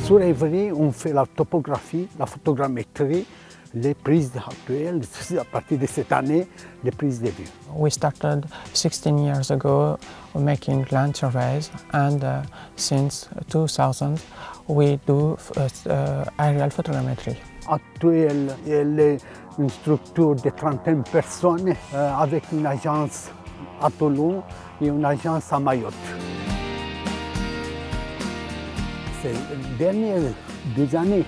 Sur Évry, on fait la topographie, la photogrammétrie, les prises actuelles, à partir de cette année, les prises de vue. We started 16 years ago making land surveys, and since 2000 we do aerial photogrammetry. Actuelle, elle est une structure de 30 personnes avec une agence à Toulon et une agence à Mayotte. Ces dernières 2 années,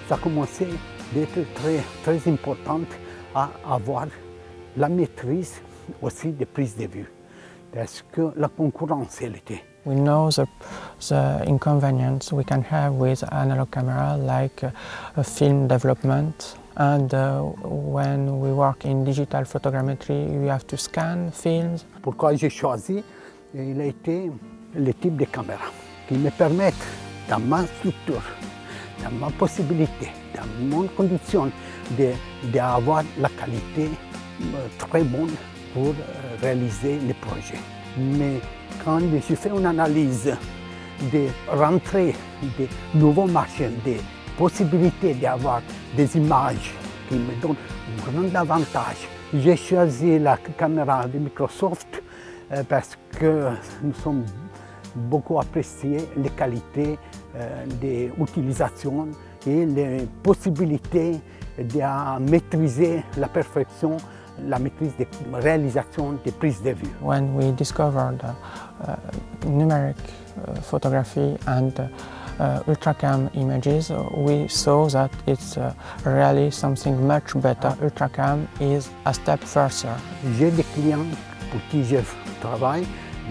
ça a commencé d'être très importante à avoir la maîtrise aussi des prises de vue, parce que la concurrence, elle était. We know the inconvenience we can have with analog camera, like film development, and when we work in digital photogrammetry, we have to scan films. Pourquoi j'ai choisi, il a été le type de caméra qui me permettent, dans ma structure, dans ma possibilité, dans mon condition, d'avoir la qualité très bonne pour réaliser les projets. Mais quand je fais une analyse de rentrer de nouveaux marchés, des possibilités d'avoir des images qui me donnent un grand avantage, j'ai choisi la caméra de Microsoft parce que nous sommes beaucoup appréciés les qualités d'utilisation et les possibilités de maîtriser la perfection, la maîtrise de réalisation des prises de vue. When we discovered numeric photography and ultracam images, we saw that it's really something much better. Ultracam is a step further. J'ai des clients pour qui je travaille,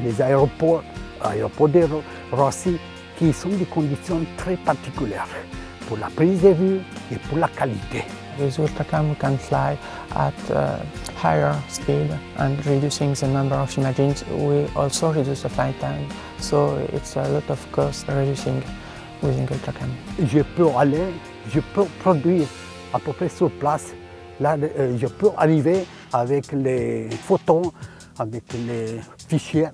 les aéroports de Roissy, qui sont des conditions très particulières pour la prise de vue et pour la qualité. With Ultracam we can fly at higher speed, and reducing the number of images, we also reduce the flight time, so it's a lot of cost reducing using Ultracam. Je peux produire à peu près sur place. Là, je peux arriver avec les photos, avec les fichiers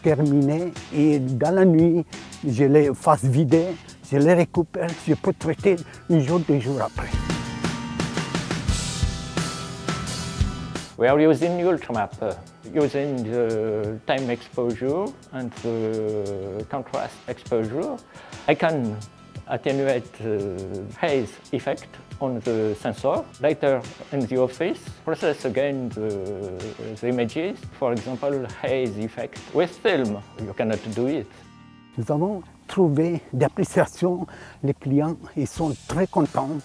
terminés, et dans la nuit, je les fasse vider, je les récupère, je peux traiter 1 jour, 2 jours après. We are using Ultramap, using the time exposure and the contrast exposure. I can attenuate the haze effect on the sensor. Later in the office, process again the images, for example, haze effect. With film, you cannot do it. Nous avons trouvé d'appréciation, les clients ils sont très contents.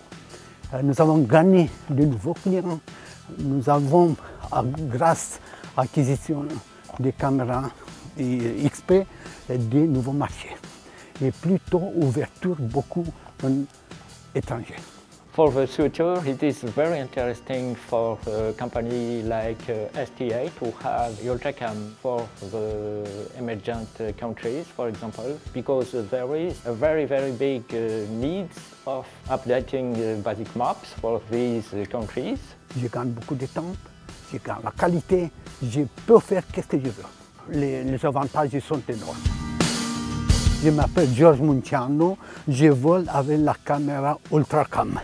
Nous avons gagné de nouveaux clients. Nous avons, grâce à l'acquisition des caméras XP, des nouveaux marchés et plutôt ouverture beaucoup en étrangers. For the future, it is very interesting for a company like STA to have Ultracam for the emergent countries, for example, because there is a very big need of updating basic maps for these countries. Je gagne beaucoup de temps, je gagne la qualité, je peux faire ce que je veux. Les avantages sont énormes. Je m'appelle George Munciano, je vole avec la caméra Ultracam.